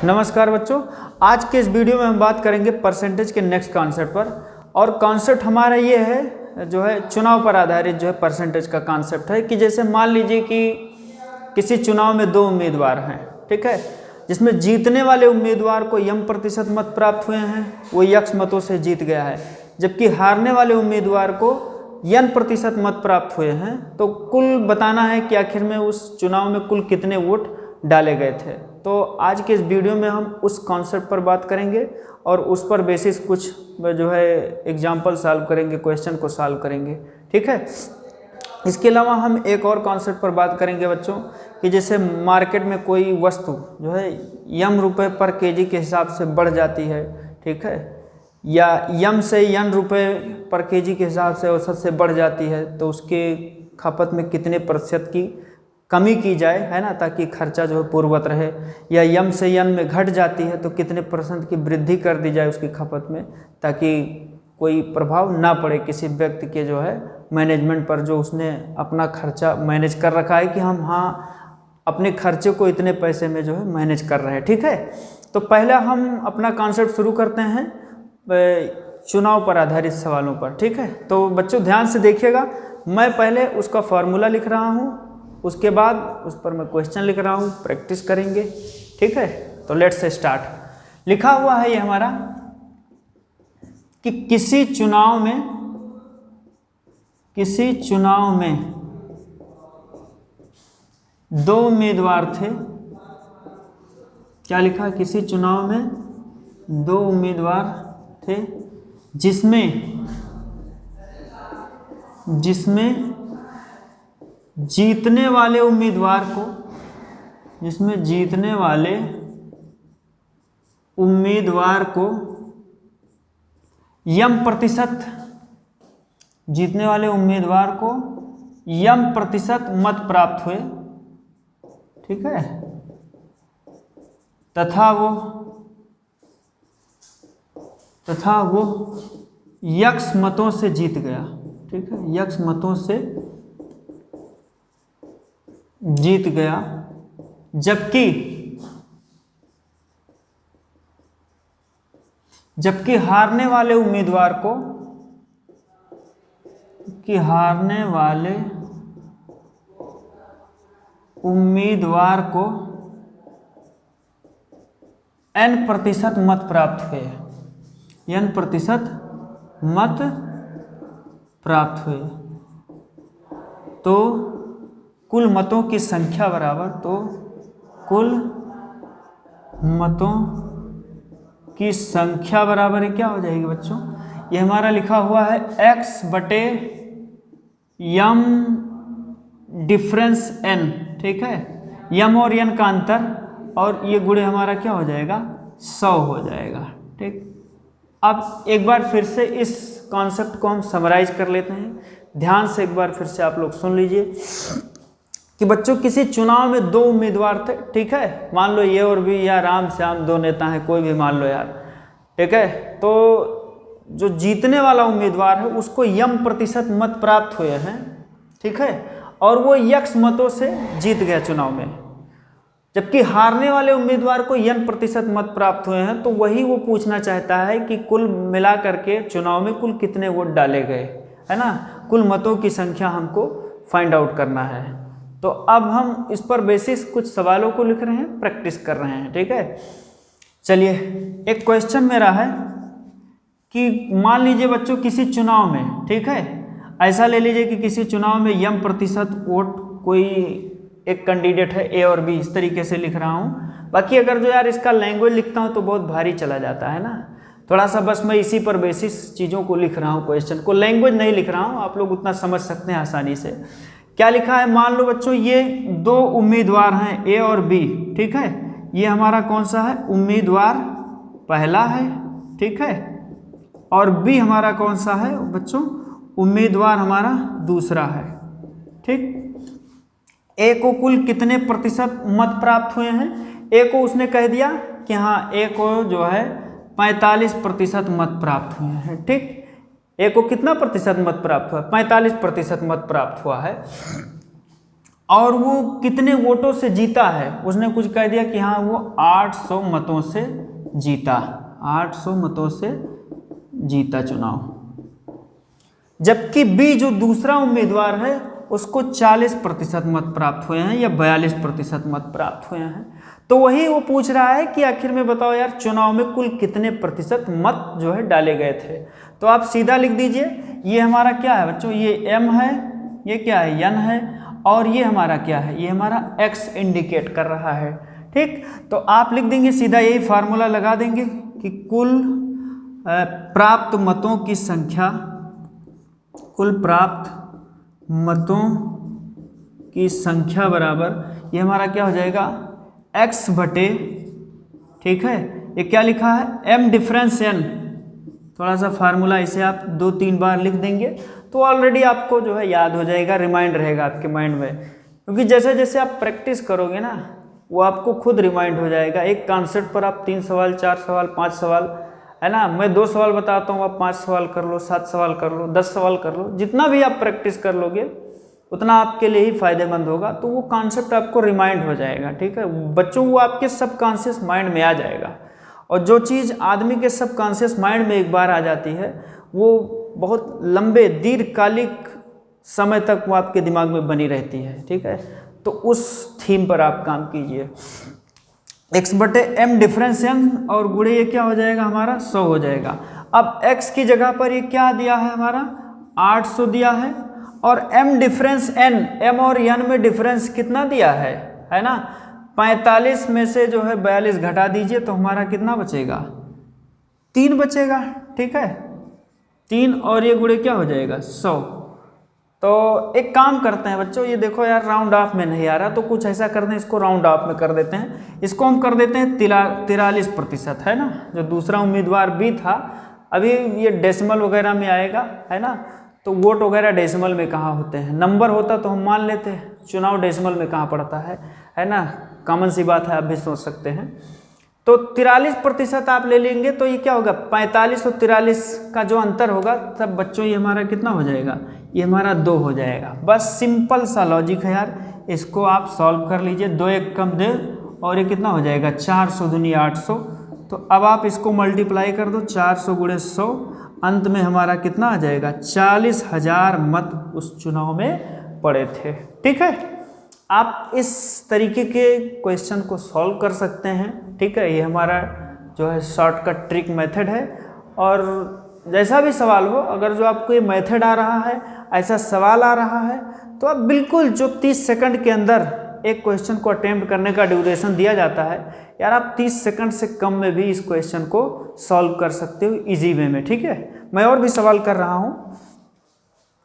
नमस्कार बच्चों, आज के इस वीडियो में हम बात करेंगे परसेंटेज के नेक्स्ट कॉन्सेप्ट पर। और कॉन्सेप्ट हमारा ये है जो है चुनाव पर आधारित जो है परसेंटेज का कॉन्सेप्ट है कि जैसे मान लीजिए कि किसी चुनाव में दो उम्मीदवार हैं, ठीक है, जिसमें जीतने वाले उम्मीदवार को m% मत प्राप्त हुए हैं, वो x मतों से जीत गया है, जबकि हारने वाले उम्मीदवार को n% मत प्राप्त हुए हैं। तो कुल बताना है कि आखिर में उस चुनाव में कुल कितने वोट डाले गए थे। तो आज के इस वीडियो में हम उस कॉन्सेप्ट पर बात करेंगे और उस पर बेसिस कुछ जो है एग्जाम्पल सॉल्व करेंगे, क्वेश्चन को सॉल्व करेंगे, ठीक है। इसके अलावा हम एक और कॉन्सेप्ट पर बात करेंगे बच्चों कि जैसे मार्केट में कोई वस्तु जो है m रुपये पर केजी के हिसाब से बढ़ जाती है, ठीक है, या m से n रुपये पर केजी के हिसाब से औसत से बढ़ जाती है, तो उसके खपत में कितने प्रतिशत की कमी की जाए, है ना, ताकि खर्चा जो है पूर्ववत रहे। या m से n में घट जाती है तो कितने % की वृद्धि कर दी जाए उसकी खपत में, ताकि कोई प्रभाव ना पड़े किसी व्यक्ति के जो है मैनेजमेंट पर, जो उसने अपना खर्चा मैनेज कर रखा है कि हम हाँ अपने खर्चे को इतने पैसे में जो है मैनेज कर रहे हैं, ठीक है। तो पहला हम अपना कॉन्सेप्ट शुरू करते हैं चुनाव पर आधारित सवालों पर, ठीक है। तो बच्चों ध्यान से देखिएगा, मैं पहले उसका फॉर्मूला लिख रहा हूँ, उसके बाद उस पर मैं क्वेश्चन लिख रहा हूँ, प्रैक्टिस करेंगे, ठीक है। तो लेट्स स्टार्ट। लिखा हुआ है ये हमारा कि किसी चुनाव में दो उम्मीदवार थे। क्या लिखा? किसी चुनाव में दो उम्मीदवार थे जिसमें जीतने वाले उम्मीदवार को m% मत प्राप्त हुए, ठीक है, तथा वो x मतों से जीत गया, ठीक है, x मतों से जीत गया, जबकि हारने वाले उम्मीदवार को n% मत प्राप्त हुए, n% मत प्राप्त हुए। तो कुल मतों की संख्या बराबर, तो कुल मतों की संख्या बराबर है, क्या हो जाएगी बच्चों? ये हमारा लिखा हुआ है x/m डिफरेंस n, ठीक है, m और n का अंतर, और ये गुणे हमारा क्या हो जाएगा? 100 हो जाएगा, ठीक। अब एक बार फिर से इस कॉन्सेप्ट को हम समराइज कर लेते हैं, ध्यान से एक बार फिर से आप लोग सुन लीजिए कि बच्चों किसी चुनाव में दो उम्मीदवार थे, ठीक है, मान लो ये और भी, या राम श्याम दो नेता हैं, कोई भी मान लो यार, ठीक है। तो जो जीतने वाला उम्मीदवार है उसको m% मत प्राप्त हुए हैं, ठीक है, और वो x मतों से जीत गया चुनाव में, जबकि हारने वाले उम्मीदवार को n% मत प्राप्त हुए हैं। तो वही वो पूछना चाहता है कि कुल मिला करके चुनाव में कुल कितने वोट डाले गए, है ना, कुल मतों की संख्या हमको फाइंड आउट करना है। तो अब हम इस पर बेसिस कुछ सवालों को लिख रहे हैं, प्रैक्टिस कर रहे हैं, ठीक है। चलिए, एक क्वेश्चन मेरा है कि मान लीजिए बच्चों किसी चुनाव में, ठीक है, ऐसा ले लीजिए कि किसी चुनाव में m% वोट कोई एक कैंडिडेट है A और B, इस तरीके से लिख रहा हूँ। बाकी अगर जो यार इसका लैंग्वेज लिखता हूँ तो बहुत भारी चला जाता है ना, थोड़ा सा बस मैं इसी पर बेसिस चीज़ों को लिख रहा हूँ, क्वेश्चन को, लैंग्वेज नहीं लिख रहा हूँ, आप लोग उतना समझ सकते हैं आसानी से। क्या लिखा है? मान लो बच्चों ये दो उम्मीदवार हैं A और B, ठीक है, ये हमारा कौन सा है? उम्मीदवार पहला है, ठीक है, और B हमारा कौन सा है बच्चों? उम्मीदवार हमारा दूसरा है, ठीक। A को कुल कितने % मत प्राप्त हुए हैं? A को उसने कह दिया कि हाँ A को जो है 45% मत प्राप्त हुए हैं, ठीक। A को कितना प्रतिशत मत प्राप्त हुआ? 45% मत प्राप्त हुआ है। और वो कितने वोटों से जीता है, उसने कुछ कह दिया कि हाँ वो 800 मतों से जीता, 800 मतों से जीता चुनाव। जबकि बी जो दूसरा उम्मीदवार है उसको 40% मत प्राप्त हुए हैं या 42% मत प्राप्त हुए हैं। तो वही वो पूछ रहा है कि आखिर में बताओ यार चुनाव में कुल कितने प्रतिशत मत जो है डाले गए थे। तो आप सीधा लिख दीजिए, ये हमारा क्या है बच्चों, ये m है, ये क्या है n है, और ये हमारा क्या है, ये हमारा x इंडिकेट कर रहा है। ठीक, तो आप लिख देंगे सीधा, यही फार्मूला लगा देंगे कि कुल प्राप्त मतों की संख्या, कुल प्राप्त मतों की संख्या बराबर ये हमारा क्या हो जाएगा x बटे, ठीक है, ये क्या लिखा है m डिफरेंस n। थोड़ा सा फार्मूला इसे आप 2-3 बार लिख देंगे तो ऑलरेडी आपको जो है याद हो जाएगा, रिमाइंड रहेगा आपके माइंड में, क्योंकि जैसे जैसे आप प्रैक्टिस करोगे ना वो आपको खुद रिमाइंड हो जाएगा। एक कॉन्सेप्ट पर आप 3 सवाल 4 सवाल 5 सवाल, है ना, मैं 2 सवाल बताता हूँ, आप 5 सवाल कर लो, 7 सवाल कर लो, 10 सवाल कर लो, जितना भी आप प्रैक्टिस कर लोगे उतना आपके लिए ही फायदेमंद होगा। तो वो कॉन्सेप्ट आपको रिमाइंड हो जाएगा, ठीक है बच्चों, वो आपके सबकॉन्शियस माइंड में आ जाएगा। और जो चीज़ आदमी के सबकॉन्शियस माइंड में एक बार आ जाती है वो बहुत लंबे दीर्घकालिक समय तक वो आपके दिमाग में बनी रहती है, ठीक है। तो उस थीम पर आप काम कीजिए। x बटे m डिफरेंस n और गुणे ये क्या हो जाएगा हमारा 100 हो जाएगा। अब x की जगह पर ये क्या दिया है हमारा 800 दिया है, और m डिफरेंस n, m और n में डिफरेंस कितना दिया है ना, 45 में से जो है 42 घटा दीजिए तो हमारा कितना बचेगा 3 बचेगा, ठीक है 3 और ये गुणे क्या हो जाएगा 100। तो एक काम करते हैं बच्चों, ये देखो यार राउंड ऑफ में नहीं आ रहा तो कुछ ऐसा करते हैं, इसको राउंड ऑफ में कर देते हैं, इसको हम कर देते हैं 43%, है ना। जो दूसरा उम्मीदवार बी था, अभी ये डेसिमल वगैरह में आएगा, है ना, तो वोट वगैरह डेसिमल में कहाँ होते हैं, नंबर होता तो हम मान लेते हैं, चुनाव डेसिमल में कहाँ पड़ता है ना, कॉमन सी बात है, आप भी सोच सकते हैं। तो 43% आप ले लेंगे तो ये क्या होगा 45 और 43 का जो अंतर होगा तब बच्चों ये हमारा कितना हो जाएगा, ये हमारा 2 हो जाएगा। बस सिंपल सा लॉजिक है यार, इसको आप सॉल्व कर लीजिए, 2 1 कम दे और ये कितना हो जाएगा 400 दूनी 800। तो अब आप इसको मल्टीप्लाई कर दो, 400 गुणे 100, अंत में हमारा कितना आ जाएगा 40,000 मत उस चुनाव में पड़े थे, ठीक है। आप इस तरीके के क्वेश्चन को सॉल्व कर सकते हैं, ठीक है, ये हमारा जो है शॉर्टकट ट्रिक मेथड है। और जैसा भी सवाल हो, अगर जो आपको ये मेथड आ रहा है, ऐसा सवाल आ रहा है, तो आप बिल्कुल जो 30 सेकंड के अंदर एक क्वेश्चन को अटेम्प्ट करने का ड्यूरेशन दिया जाता है यार, आप 30 सेकंड से कम में भी इस क्वेश्चन को सॉल्व कर सकते हो इजी वे में, ठीक है। मैं और भी सवाल कर रहा हूँ,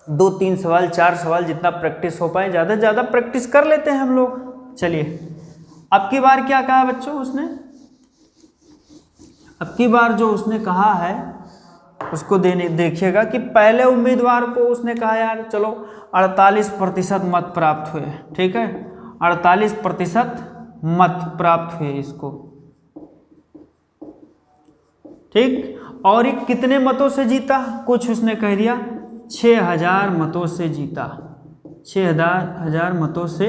2-3 सवाल 4 सवाल, जितना प्रैक्टिस हो पाए, ज़्यादा से ज़्यादा प्रैक्टिस कर लेते हैं हम लोग। चलिए अब की बार क्या कहा बच्चों उसने, अब की बार जो उसने कहा है उसको देखिएगा कि पहले उम्मीदवार को उसने कहा यार चलो 48% मत प्राप्त हुए, ठीक है 48% मत प्राप्त हुए इसको, ठीक। और ये कितने मतों से जीता, कुछ उसने कह दिया 6,000 मतों से जीता, 6,000 मतों से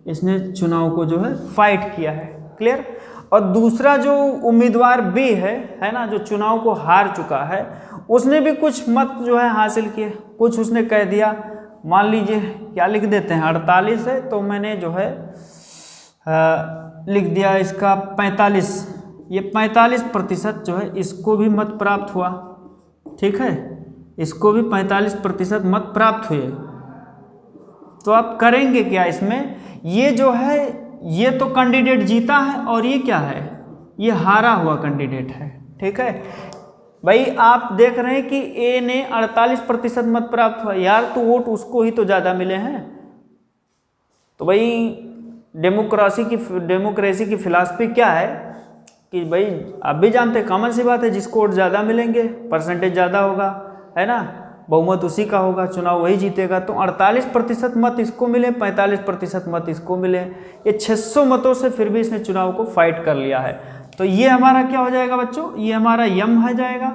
इसने चुनाव को जो है फाइट किया है, क्लियर। और दूसरा जो उम्मीदवार बी है ना, जो चुनाव को हार चुका है, उसने भी कुछ मत जो है हासिल किए, कुछ उसने कह दिया, मान लीजिए क्या लिख देते हैं 48 है तो मैंने जो है लिख दिया इसका 45, ये 45% जो है इसको भी मत प्राप्त हुआ, ठीक है, इसको भी 45% मत प्राप्त हुए। तो आप करेंगे क्या इसमें, ये जो है ये तो कैंडिडेट जीता है और ये क्या है, ये हारा हुआ कैंडिडेट है, ठीक है भाई। आप देख रहे हैं कि ए ने 48% मत प्राप्त हुआ यार, तो वोट उसको ही तो ज़्यादा मिले हैं। तो भाई डेमोक्रेसी की फिलॉसफी क्या है कि भाई आप भी जानते हैं, कॉमन सी बात है, जिसको वोट ज़्यादा मिलेंगे, परसेंटेज ज़्यादा होगा, है ना, बहुमत उसी का होगा, चुनाव वही जीतेगा। तो 48% मत इसको मिले, 45% मत इसको मिले, ये 600 मतों से फिर भी इसने चुनाव को फाइट कर लिया है। तो ये हमारा क्या हो जाएगा बच्चों, ये हमारा यम है जाएगा,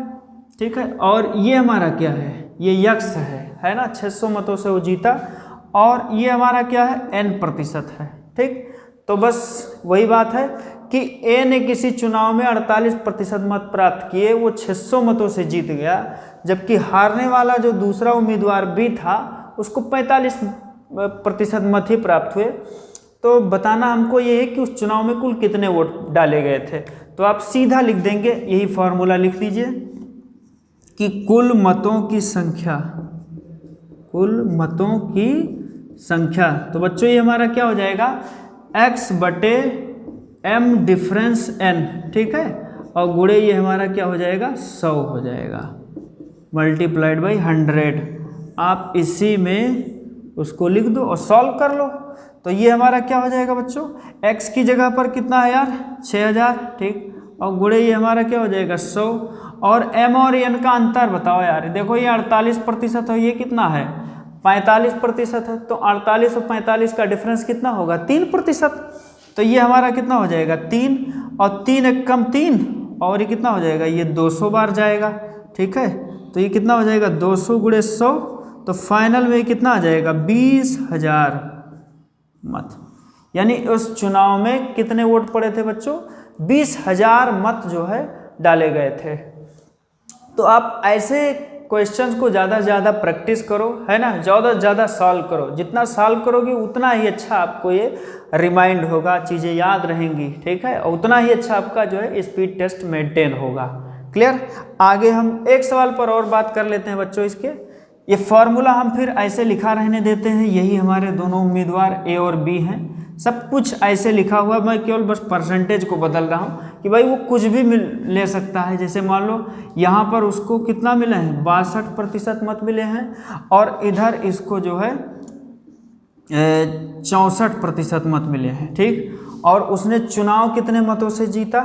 ठीक है। और ये हमारा क्या है, ये यक्स है ना, 600 मतों से वो जीता और ये हमारा क्या है, n% है। ठीक, तो बस वही बात है कि A ने किसी चुनाव में 48% मत प्राप्त किए, वो 600 मतों से जीत गया, जबकि हारने वाला जो दूसरा उम्मीदवार B था उसको 45% मत ही प्राप्त हुए। तो बताना हमको ये है कि उस चुनाव में कुल कितने वोट डाले गए थे। तो आप सीधा लिख देंगे, यही फॉर्मूला लिख लीजिए कि कुल मतों की संख्या, कुल मतों की संख्या। तो बच्चों ये हमारा क्या हो जाएगा, x/m डिफरेंस n, ठीक है, और गुणे ये हमारा क्या हो जाएगा, 100 हो जाएगा, मल्टीप्लाइड बाई 100। आप इसी में उसको लिख दो और सॉल्व कर लो। तो ये हमारा क्या हो जाएगा बच्चों, x की जगह पर कितना है यार, 6000, ठीक, और गुणे ये हमारा क्या हो जाएगा, 100। और m और n का अंतर बताओ यार, देखो ये 48% है, ये कितना है, 45% है। तो 48 और 45 का डिफरेंस कितना होगा, 3%। तो ये हमारा कितना हो जाएगा, 3, और 3 एक कम 3, और ये कितना हो जाएगा, ये 200 बार जाएगा, ठीक है। तो ये कितना हो जाएगा, 200 गुणे 100, तो फाइनल में कितना आ जाएगा, 20,000 मत। यानी उस चुनाव में कितने वोट पड़े थे बच्चों, 20,000 मत जो है डाले गए थे। तो आप ऐसे क्वेश्चंस को ज़्यादा से ज़्यादा प्रैक्टिस करो, है ना, ज़्यादा से ज़्यादा सॉल्व करो। जितना सॉल्व करोगे उतना ही अच्छा आपको ये रिमाइंड होगा, चीज़ें याद रहेंगी, ठीक है, और उतना ही अच्छा आपका जो है स्पीड टेस्ट मेंटेन होगा। क्लियर। आगे हम एक सवाल पर और बात कर लेते हैं बच्चों। इसके ये फॉर्मूला हम फिर ऐसे लिखा रहने देते हैं, यही हमारे दोनों उम्मीदवार A और B हैं, सब कुछ ऐसे लिखा हुआ, मैं केवल बस परसेंटेज को बदल रहा हूँ कि भाई वो कुछ भी ले सकता है। जैसे मान लो यहाँ पर उसको कितना मिले हैं, 62% मत मिले हैं, और इधर इसको जो है 64% मत मिले हैं, ठीक। और उसने चुनाव कितने मतों से जीता,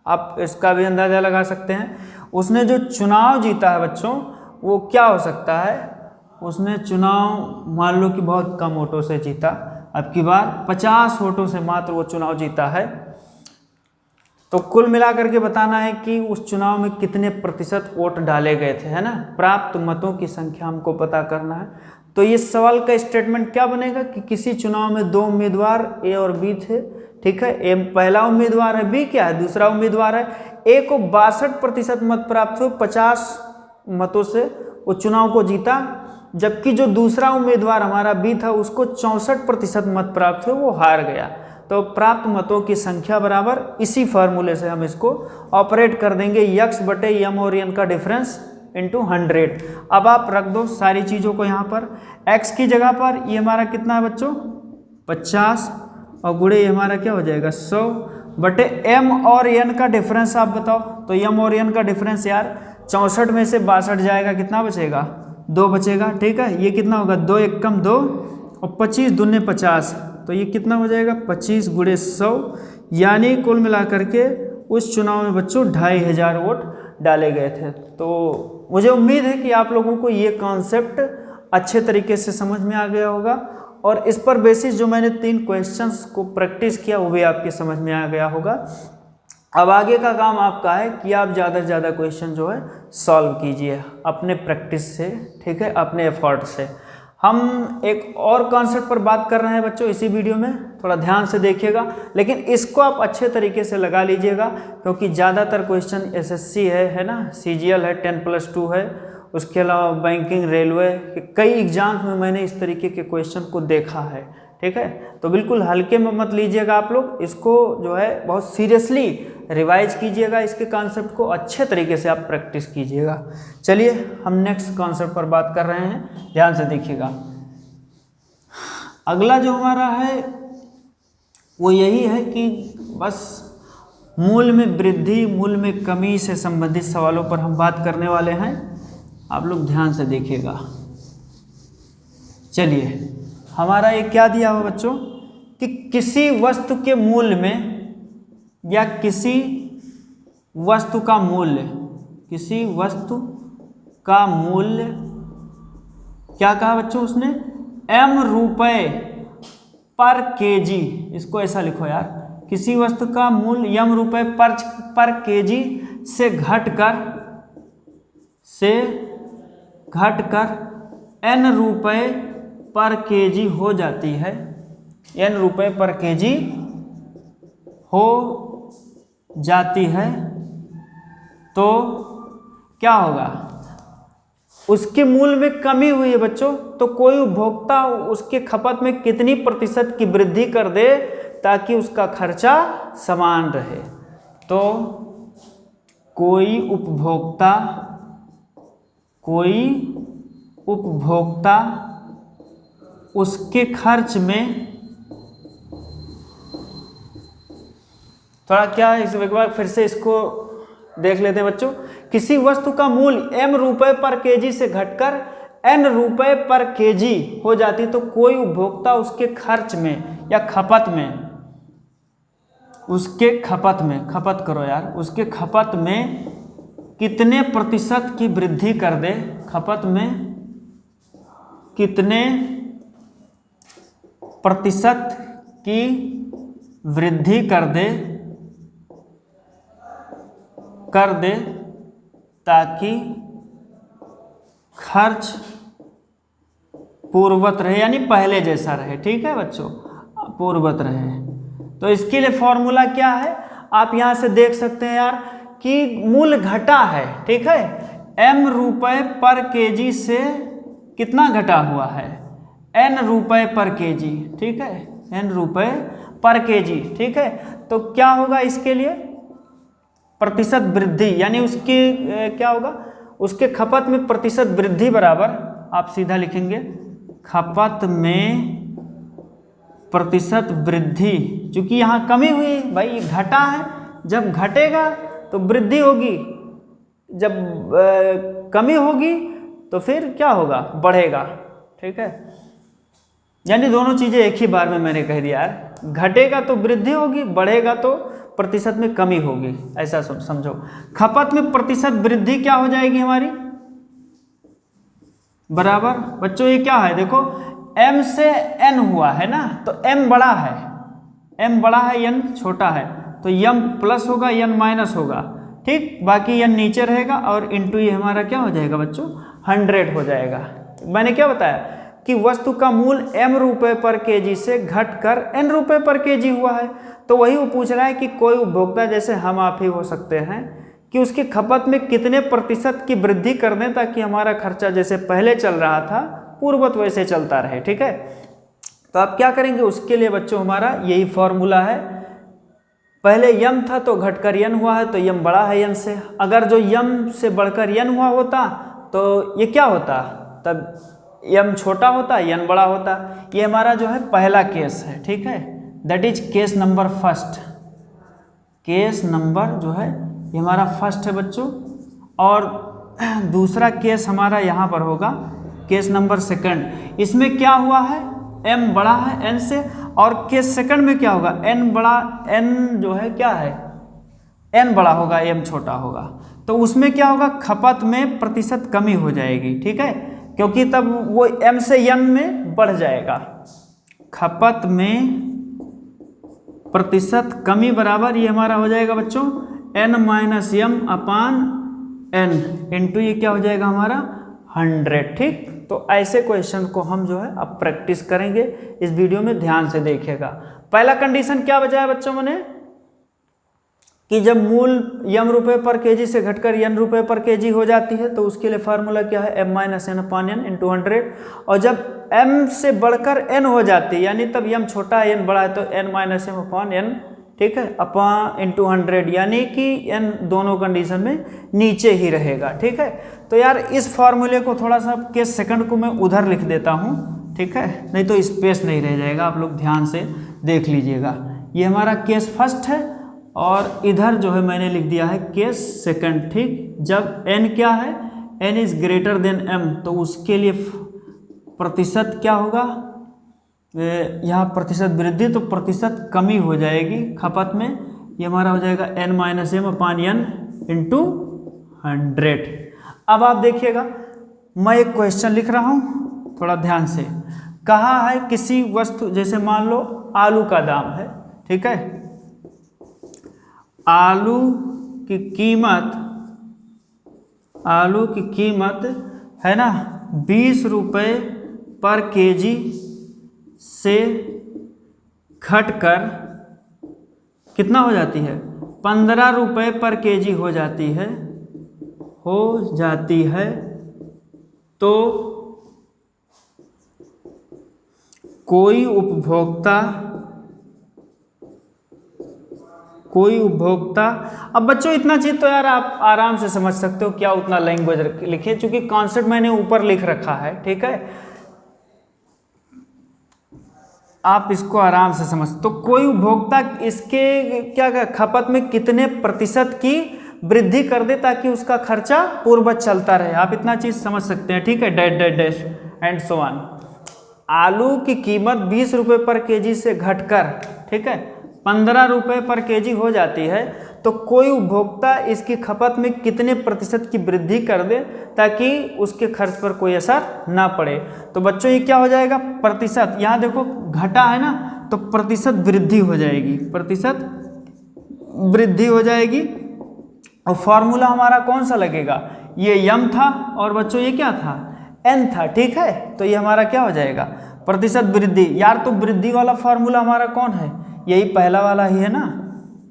आप इसका भी अंदाज़ा लगा सकते हैं। उसने जो चुनाव जीता है बच्चों, वो क्या हो सकता है, उसने चुनाव मान लो कि बहुत कम वोटों से जीता, अब की बार 50 वोटों से मात्र वो चुनाव जीता है। तो कुल मिलाकर के बताना है कि उस चुनाव में कितने प्रतिशत वोट डाले गए थे, है ना, प्राप्त मतों की संख्या हमको पता करना है। तो ये सवाल का स्टेटमेंट क्या बनेगा कि किसी चुनाव में दो उम्मीदवार A और B थे, ठीक है, A पहला उम्मीदवार है, B क्या है, दूसरा उम्मीदवार है। A को 62% मत प्राप्त हुए, 50 मतों से वो चुनाव को जीता, जबकि जो दूसरा उम्मीदवार हमारा B था उसको 64% मत प्राप्त हुए, वो हार गया। तो प्राप्त मतों की संख्या बराबर, इसी फार्मूले से हम इसको ऑपरेट कर देंगे, x/m और n का डिफरेंस इंटू 100। अब आप रख दो सारी चीज़ों को यहाँ पर, x की जगह पर ये हमारा कितना है बच्चों, 50, और गुणे ये हमारा क्या हो जाएगा, 100/m और n का डिफरेंस आप बताओ। तो m और n का डिफरेंस यार 64 में से 62 जाएगा, कितना बचेगा, 2 बचेगा, ठीक है। ये कितना होगा, 2 एक कम 2, और 25 दूने 50, तो ये कितना हो जाएगा, 25 गुणे 100, यानी कुल मिलाकर के उस चुनाव में बच्चों 2500 वोट डाले गए थे। तो मुझे उम्मीद है कि आप लोगों को ये कॉन्सेप्ट अच्छे तरीके से समझ में आ गया होगा, और इस पर बेसिस जो मैंने 3 क्वेश्चंस को प्रैक्टिस किया वो भी आपके समझ में आ गया होगा। अब आगे का काम आपका है कि आप ज़्यादा से ज़्यादा क्वेश्चन जो है सॉल्व कीजिए अपने प्रैक्टिस से, ठीक है, अपने एफर्ट से। हम एक और कॉन्सेप्ट पर बात कर रहे हैं बच्चों इसी वीडियो में, थोड़ा ध्यान से देखिएगा, लेकिन इसको आप अच्छे तरीके से लगा लीजिएगा, क्योंकि ज़्यादातर क्वेश्चन SSC है ना, CGL है, 10+2 है, उसके अलावा बैंकिंग, रेलवे के कई एग्जाम्स में मैंने इस तरीके के क्वेश्चन को देखा है, ठीक है। तो बिल्कुल हल्के में मत लीजिएगा आप लोग, इसको जो है बहुत सीरियसली रिवाइज कीजिएगा, इसके कॉन्सेप्ट को अच्छे तरीके से आप प्रैक्टिस कीजिएगा। चलिए हम नेक्स्ट कॉन्सेप्ट पर बात कर रहे हैं, ध्यान से देखिएगा। अगला जो हमारा है वो यही है कि बस मूल में वृद्धि, मूल में कमी से संबंधित सवालों पर हम बात करने वाले हैं, आप लोग ध्यान से देखिएगा। चलिए हमारा ये क्या दिया हुआ बच्चों कि किसी वस्तु के मूल्य में या किसी वस्तु का मूल्य, किसी वस्तु का मूल्य क्या कहा बच्चों उसने, m रुपए पर kg, इसको ऐसा लिखो यार, किसी वस्तु का मूल्य m रुपए पर kg से घटकर n रुपए पर केजी हो जाती है, n रुपए पर केजी हो जाती है, तो क्या होगा? उसके मूल्य में कमी हुई है बच्चों, तो कोई उपभोक्ता उसके खपत में कितनी प्रतिशत की वृद्धि कर दे ताकि उसका खर्चा समान रहे। तो कोई उपभोक्ता उसके खर्च में, थोड़ा क्या है, एक बार फिर से इसको देख लेते हैं बच्चों। किसी वस्तु का मूल्य m रुपए पर केजी से घटकर n रुपए पर केजी हो जाती, तो कोई उपभोक्ता उसके खर्च में या खपत में, खपत करो यार, उसके खपत में कितने प्रतिशत की वृद्धि कर दे, खपत में कितने प्रतिशत की वृद्धि कर दे ताकि खर्च पूर्ववत रहे, यानी पहले जैसा रहे। ठीक है बच्चों, पूर्ववत रहे। तो इसके लिए फॉर्मूला क्या है, आप यहां से देख सकते हैं यार कि मूल्य घटा है। ठीक है, m रुपए पर केजी से कितना घटा हुआ है, n रुपए पर केजी। ठीक है, n रुपए पर केजी। ठीक है, तो क्या होगा इसके लिए, प्रतिशत वृद्धि, यानी उसकी क्या होगा, उसके खपत में प्रतिशत वृद्धि बराबर, आप सीधा लिखेंगे खपत में प्रतिशत वृद्धि, क्योंकि यहाँ कमी हुई भाई, घटा है, जब घटेगा तो वृद्धि होगी, जब कमी होगी तो फिर क्या होगा, बढ़ेगा। ठीक है, यानी दोनों चीज़ें एक ही बार में मैंने कह दिया यार, घटेगा तो वृद्धि होगी, बढ़ेगा तो प्रतिशत में कमी होगी, ऐसा समझो। खपत में प्रतिशत वृद्धि क्या हो जाएगी हमारी, बराबर बच्चों ये क्या है, देखो m से n हुआ है ना, तो m बड़ा है, n छोटा है, तो m प्लस होगा, n माइनस होगा। ठीक, बाकी n नीचे रहेगा और इंटू ये हमारा क्या हो जाएगा बच्चों, 100 हो जाएगा। मैंने क्या बताया कि वस्तु का मूल्य m रुपए पर केजी से घटकर n रुपए पर केजी हुआ है, तो वही वो पूछ रहा है कि कोई उपभोक्ता, जैसे हम आप ही हो सकते हैं, कि उसकी खपत में कितने प्रतिशत की वृद्धि कर दें ताकि हमारा खर्चा जैसे पहले चल रहा था पूर्ववत वैसे चलता रहे। ठीक है, तो आप क्या करेंगे, उसके लिए बच्चों हमारा यही फॉर्मूला है, पहले यम था तो घटकर यन हुआ है, तो यम बड़ा है यन से, अगर जो यम से बढ़कर यन हुआ होता तो ये क्या होता, तब यम छोटा होता, यन बड़ा होता। ये हमारा जो है पहला केस है। ठीक है, that is case number first, case number जो है ये हमारा फर्स्ट है बच्चों। और दूसरा केस हमारा यहाँ पर होगा केस नंबर सेकंड। इसमें क्या हुआ है, m बड़ा है n से, और केस सेकंड में क्या होगा, n जो है क्या है, n बड़ा होगा, m छोटा होगा, तो उसमें क्या होगा, खपत में प्रतिशत कमी हो जाएगी। ठीक है, क्योंकि तब वो m से n में बढ़ जाएगा, खपत में प्रतिशत कमी बराबर ये हमारा हो जाएगा बच्चों n माइनस m अपान n इंटू ये क्या हो जाएगा हमारा 100। ठीक, तो ऐसे क्वेश्चन को हम जो है अब प्रैक्टिस करेंगे, इस वीडियो में ध्यान से देखिएगा। पहला कंडीशन क्या बचाया बच्चों मैंने, कि जब मूल्य m रुपए पर केजी से घटकर n रुपए पर केजी हो जाती है, तो उसके लिए फार्मूला क्या है, m माइनस n अपान n इंटू 100। और जब m से बढ़कर n हो जाती है, यानी तब m छोटा है n बड़ा है, तो n माइनस m अपान n, ठीक है, अपान इंटू 100, यानी कि n दोनों कंडीशन में नीचे ही रहेगा। ठीक है, तो यार इस फॉर्मूले को थोड़ा सा केस सेकंड को मैं उधर लिख देता हूँ, ठीक है, नहीं तो स्पेस नहीं रह जाएगा, आप लोग ध्यान से देख लीजिएगा। ये हमारा केस फर्स्ट है और इधर जो है मैंने लिख दिया है केस सेकंड। ठीक, जब n क्या है, n is greater than m, तो उसके लिए प्रतिशत क्या होगा, यहाँ प्रतिशत वृद्धि तो प्रतिशत कमी हो जाएगी खपत में, ये हमारा हो जाएगा n माइनस एम अपान n इंटू 100। अब आप देखिएगा मैं एक क्वेश्चन लिख रहा हूँ, थोड़ा ध्यान से। कहा है किसी वस्तु, जैसे मान लो आलू का दाम है, ठीक है, आलू की कीमत है ना 20 रुपये पर केजी से घटकर कितना हो जाती है, 15 रुपये पर केजी हो जाती है, तो कोई उपभोक्ता, अब बच्चों इतना चीज तो यार आप आराम से समझ सकते हो, क्या उतना लैंग्वेज लिखे, क्योंकि कॉन्सेप्ट मैंने ऊपर लिख रखा है, ठीक है, आप इसको आराम से समझ। तो कोई उपभोक्ता इसके क्या खपत में कितने प्रतिशत की वृद्धि कर दे ताकि उसका खर्चा पूर्ववत चलता रहे, आप इतना चीज समझ सकते हैं, ठीक है, dash dash dash and so on. आलू की कीमत 20 रुपये पर केजी से घटकर, ठीक है, 15 रुपये पर केजी हो जाती है, तो कोई उपभोक्ता इसकी खपत में कितने प्रतिशत की वृद्धि कर दे ताकि उसके खर्च पर कोई असर ना पड़े। तो बच्चों ये क्या हो जाएगा, प्रतिशत, यहाँ देखो घटा है ना, तो प्रतिशत वृद्धि हो जाएगी, प्रतिशत वृद्धि हो जाएगी। और फॉर्मूला हमारा कौन सा लगेगा, ये यम था और बच्चों ये क्या था, एन था, ठीक है, तो ये हमारा क्या हो जाएगा, प्रतिशत वृद्धि। यार तो वृद्धि वाला फॉर्मूला हमारा कौन है, यही पहला वाला ही है ना,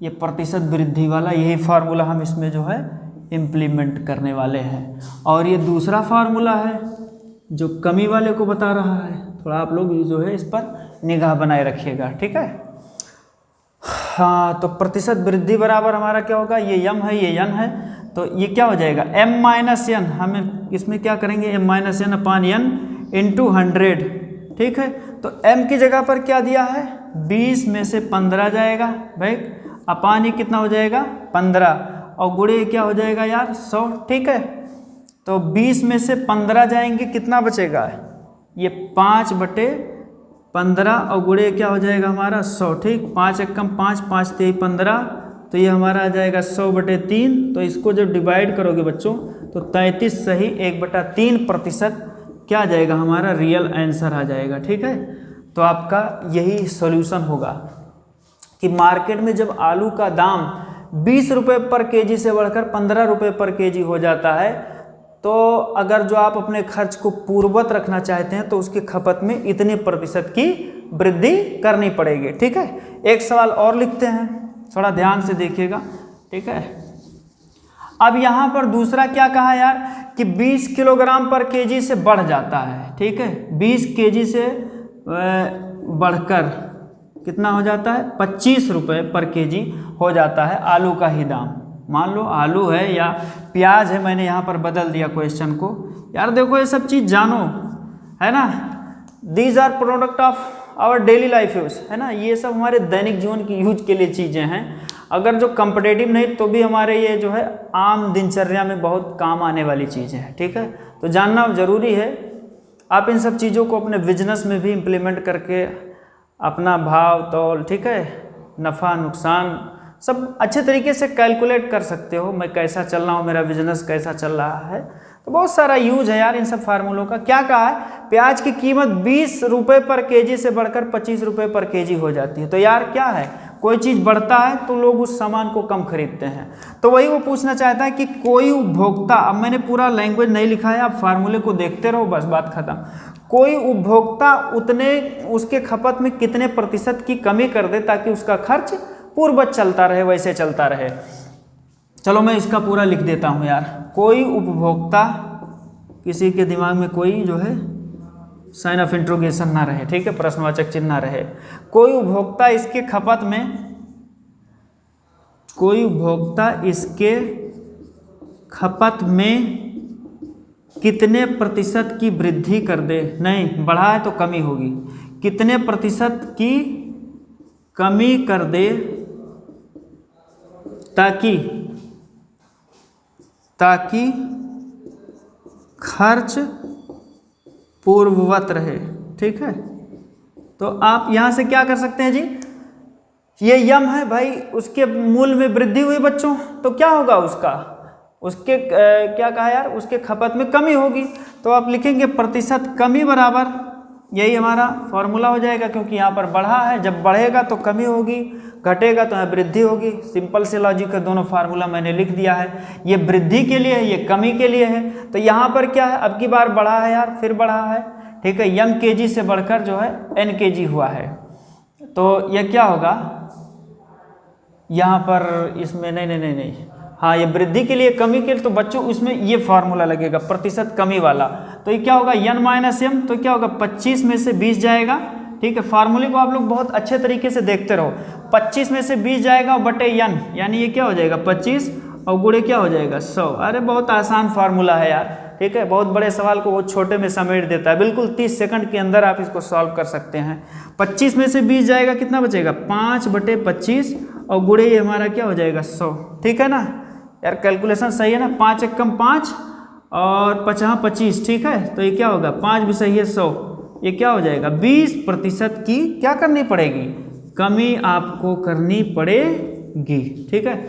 ये प्रतिशत वृद्धि वाला, यही फार्मूला हम इसमें जो है इम्प्लीमेंट करने वाले हैं। और ये दूसरा फार्मूला है जो कमी वाले को बता रहा है, थोड़ा आप लोग जो है इस पर निगाह बनाए रखिएगा, ठीक है। हाँ, तो प्रतिशत वृद्धि बराबर हमारा क्या होगा, ये यम है, ये यन है, तो ये क्या हो जाएगा, m माइनस एन, हम इसमें क्या करेंगे, m माइनस एन अपान एन इंटू 100, ठीक है। तो m की जगह पर क्या दिया है, 20 में से 15 जाएगा भाई, अपान ये कितना हो जाएगा 15, और गुणे क्या हो जाएगा यार 100, ठीक है। तो 20 में से 15 जाएंगे, कितना बचेगा, ये 5/15 और गुणे क्या हो जाएगा हमारा 100, ठीक, 5 एकम 5, 5 3 15, तो ये हमारा आ जाएगा 100/3। तो इसको जब डिवाइड करोगे बच्चों तो 33 सही 1/3% क्या आ जाएगा, हमारा रियल आंसर आ जाएगा, ठीक है। तो आपका यही सॉल्यूशन होगा कि मार्केट में जब आलू का दाम 20 रुपये पर केजी से बढ़कर 15 रुपये पर केजी हो जाता है, तो अगर जो आप अपने खर्च को पूर्ववत रखना चाहते हैं तो उसकी खपत में इतने प्रतिशत की वृद्धि करनी पड़ेगी, ठीक है। एक सवाल और लिखते हैं, थोड़ा ध्यान से देखिएगा, ठीक है। अब यहाँ पर दूसरा क्या कहा यार कि 20 किलोग्राम पर केजी से बढ़ जाता है, ठीक है, 20 केजी से बढ़कर कितना हो जाता है, 25 रुपये पर केजी हो जाता है आलू का ही दाम। मान लो आलू है या प्याज है, मैंने यहाँ पर बदल दिया क्वेश्चन को, यार देखो ये सब चीज़ जानो, है ना, these are product of our daily life use, है ना, ये सब हमारे दैनिक जीवन की यूज के लिए चीज़ें हैं, अगर जो कंपटेटिव नहीं तो भी हमारे ये जो है आम दिनचर्या में बहुत काम आने वाली चीज़ें हैं, ठीक है। तो जानना ज़रूरी है, आप इन सब चीज़ों को अपने बिजनेस में भी इम्प्लीमेंट करके अपना भाव तौल, ठीक है, नफ़ा नुकसान सब अच्छे तरीके से कैलकुलेट कर सकते हो, मैं कैसा चल रहा हूँ, मेरा बिजनेस कैसा चल रहा है। तो बहुत सारा यूज है यार इन सब फार्मूलों का। क्या कहा है, प्याज की कीमत 20 रुपये पर केजी से बढ़कर 25 रुपये पर केजी हो जाती है। तो यार क्या है, कोई चीज़ बढ़ता है तो लोग उस सामान को कम खरीदते हैं। तो वही वो पूछना चाहता है कि कोई उपभोक्ता, अब मैंने पूरा लैंग्वेज नहीं लिखा है, आप फार्मूले को देखते रहो, बस बात खत्म। कोई उपभोक्ता उसके खपत में कितने प्रतिशत की कमी कर दे ताकि उसका खर्च पूर्ववत चलता रहे, वैसे चलता रहे। चलो मैं इसका पूरा लिख देता हूँ यार। कोई उपभोक्ता, किसी के दिमाग में कोई जो है साइन ऑफ इंट्रोगेशन ना रहे, ठीक है, प्रश्नवाचक चिन्ह ना रहे। कोई उपभोक्ता इसके खपत में कितने प्रतिशत की वृद्धि कर दे, नहीं बढ़ा है तो कमी होगी, कितने प्रतिशत की कमी कर दे ताकि खर्च पूर्ववत रहे, ठीक है। तो आप यहाँ से क्या कर सकते हैं जी, ये यम है भाई, उसके मूल्य में वृद्धि हुई बच्चों, तो क्या होगा उसके क्या कहा यार, उसके खपत में कमी होगी। तो आप लिखेंगे प्रतिशत कमी बराबर, यही हमारा फॉर्मूला हो जाएगा, क्योंकि यहाँ पर बढ़ा है, जब बढ़ेगा तो कमी होगी, घटेगा तो यहाँ वृद्धि होगी। सिंपल से लॉजिक का दोनों फार्मूला मैंने लिख दिया है, ये वृद्धि के लिए है, ये कमी के लिए है। तो यहाँ पर क्या है, अब की बार बढ़ा है यार, फिर बढ़ा है, ठीक है, m kg से बढ़कर जो है n kg हुआ है, तो यह क्या होगा यहाँ पर, इसमें नहीं, हाँ ये वृद्धि के लिए कमी के लिए, तो बच्चों उसमें ये फार्मूला लगेगा प्रतिशत कमी वाला, तो ये क्या होगा n माइनस m, तो क्या होगा 25 में से 20 जाएगा, ठीक है। फार्मूले को आप लोग बहुत अच्छे तरीके से देखते रहो, 25 में से 20 जाएगा बटे n, यानी ये क्या हो जाएगा 25 और गुणे क्या हो जाएगा 100। अरे बहुत आसान फार्मूला है यार, ठीक है, बहुत बड़े सवाल को बहुत छोटे में समेट देता है, बिल्कुल 30 सेकंड के अंदर आप इसको सॉल्व कर सकते हैं। 25 में से 20 जाएगा, कितना बचेगा 5 बटे 25 और गुणे ये हमारा क्या हो जाएगा 100, ठीक है ना यार, कैलकुलेशन सही है ना, 5 एकम 5 और 5 25, ठीक है, तो ये क्या होगा 5 भी सही है 100, ये क्या हो जाएगा 20% की क्या करनी पड़ेगी, कमी आपको करनी पड़ेगी, ठीक है।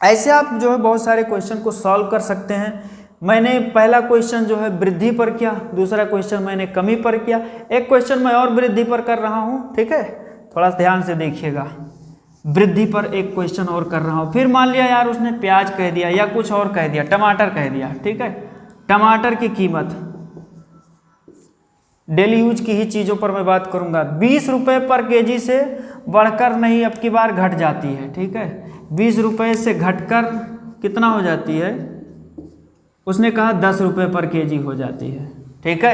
ऐसे आप जो है बहुत सारे क्वेश्चन को सॉल्व कर सकते हैं। मैंने पहला क्वेश्चन जो है वृद्धि पर किया, दूसरा क्वेश्चन मैंने कमी पर किया, एक क्वेश्चन मैं और वृद्धि पर कर रहा हूँ, ठीक है, थोड़ा ध्यान से देखिएगा, वृद्धि पर एक क्वेश्चन और कर रहा हूँ। फिर मान लिया यार उसने प्याज कह दिया या कुछ और कह दिया, टमाटर कह दिया, ठीक है, टमाटर की कीमत डेली यूज की ही चीज़ों पर मैं बात करूंगा, 20 रुपये पर केजी से बढ़कर नहीं, अब की बार घट जाती है, ठीक है, 20 रुपये से घटकर कितना हो जाती है, उसने कहा 10 रुपये पर केजी हो जाती है, ठीक है।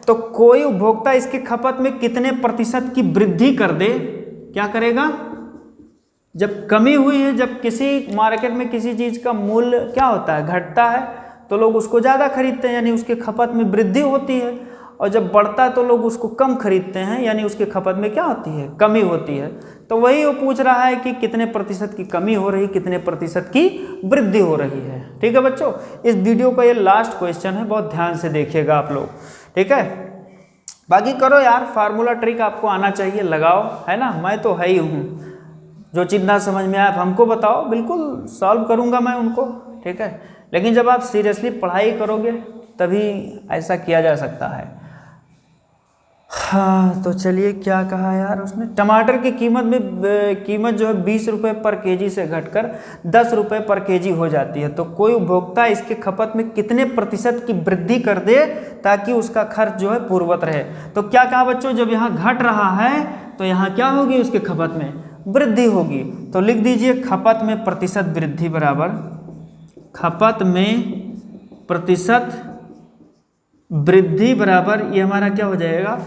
तो कोई उपभोक्ता इसकी खपत में कितने प्रतिशत की वृद्धि कर दे, क्या करेगा, जब कमी हुई है, जब किसी मार्केट में किसी चीज़ का मूल्य क्या होता है घटता है तो लोग उसको ज़्यादा खरीदते हैं, यानी उसके खपत में वृद्धि होती है, और जब बढ़ता है तो लोग उसको कम खरीदते हैं, यानी उसके खपत में क्या होती है कमी होती है। तो वही वो पूछ रहा है कि कितने प्रतिशत की कमी हो रही, कितने प्रतिशत की वृद्धि हो रही है, ठीक है बच्चों। इस वीडियो का ये लास्ट क्वेश्चन है, बहुत ध्यान से देखिएगा आप लोग, ठीक है। बाकी करो यार, फार्मूला ट्रिक आपको आना चाहिए, लगाओ, है ना, मैं तो है ही हूँ, जो चीज़ ना समझ में आए आप हमको बताओ, बिल्कुल सॉल्व करूँगा मैं उनको, ठीक है। लेकिन जब आप सीरियसली पढ़ाई करोगे तभी ऐसा किया जा सकता है। हाँ तो चलिए, क्या कहा यार उसने, टमाटर की कीमत जो है 20 रुपये पर केजी से घटकर 10 रुपये पर केजी हो जाती है, तो कोई उपभोक्ता इसके खपत में कितने प्रतिशत की वृद्धि कर दे ताकि उसका खर्च जो है पूर्ववत रहे। तो क्या कहा बच्चों, जब यहाँ घट रहा है तो यहाँ क्या होगी, उसके खपत में वृद्धि होगी। तो लिख दीजिए खपत में प्रतिशत वृद्धि बराबर खपत में प्रतिशत वृद्धि बराबर ये हमारा क्या हो जाएगा,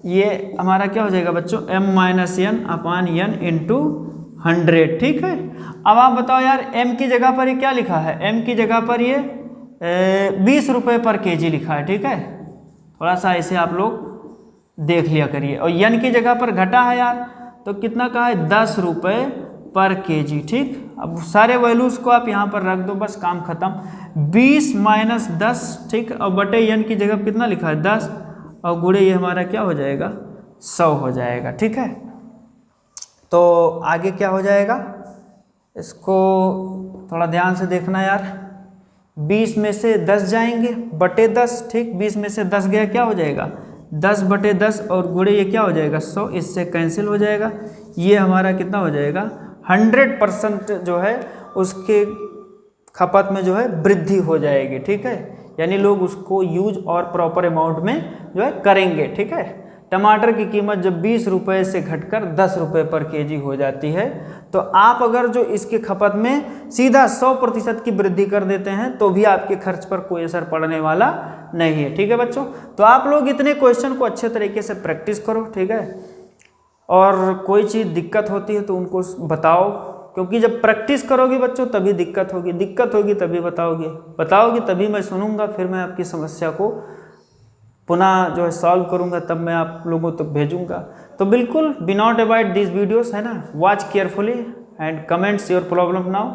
ये हमारा क्या हो जाएगा बच्चों m माइनस एन अपान एन इंटू 100, ठीक है। अब आप बताओ यार m की जगह पर ये क्या लिखा है, m की जगह पर ये 20 रुपये पर केजी लिखा है, ठीक है, थोड़ा सा ऐसे आप लोग देख लिया करिए। और n की जगह पर घटा है यार, तो कितना कहा है 10 रुपये पर केजी, ठीक। अब सारे वैल्यूज़ को आप यहाँ पर रख दो, बस काम खत्म, 20 माइनस 10, ठीक, और बटे n की जगह कितना लिखा है 10 और गुणे ये हमारा क्या हो जाएगा 100 हो जाएगा, ठीक है। तो आगे क्या हो जाएगा, इसको थोड़ा ध्यान से देखना यार, 20 में से 10 जाएंगे बटे 10, ठीक, 20 में से 10 गया क्या हो जाएगा 10 बटे 10 और गुणे ये क्या हो जाएगा 100, इससे कैंसिल हो जाएगा, ये हमारा कितना हो जाएगा 100% जो है उसके खपत में जो है वृद्धि हो जाएगी, ठीक है, यानी लोग उसको यूज और प्रॉपर अमाउंट में जो है करेंगे, ठीक है। टमाटर की कीमत जब 20 रुपये से घटकर 10 रुपये पर केजी हो जाती है, तो आप अगर जो इसके खपत में सीधा 100% की वृद्धि कर देते हैं तो भी आपके खर्च पर कोई असर पड़ने वाला नहीं है, ठीक है बच्चों। तो आप लोग इतने क्वेश्चन को अच्छे तरीके से प्रैक्टिस करो, ठीक है, और कोई चीज़ दिक्कत होती है तो उनको बताओ, क्योंकि जब प्रैक्टिस करोगे बच्चों तभी दिक्कत होगी तभी बताओगे तभी मैं सुनूंगा, फिर मैं आपकी समस्या को पुनः जो है सॉल्व करूंगा, तब मैं आप लोगों तक भेजूंगा। तो बिल्कुल be not avoid this videos, है ना, watch carefully and comments your problem now,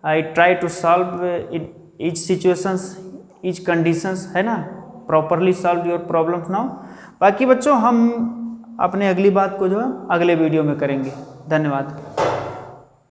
I try to solve each situations each conditions, है ना, properly solve your problems now. बाकी बच्चों हम अपने अगली बात को जो है अगले वीडियो में करेंगे। धन्यवाद।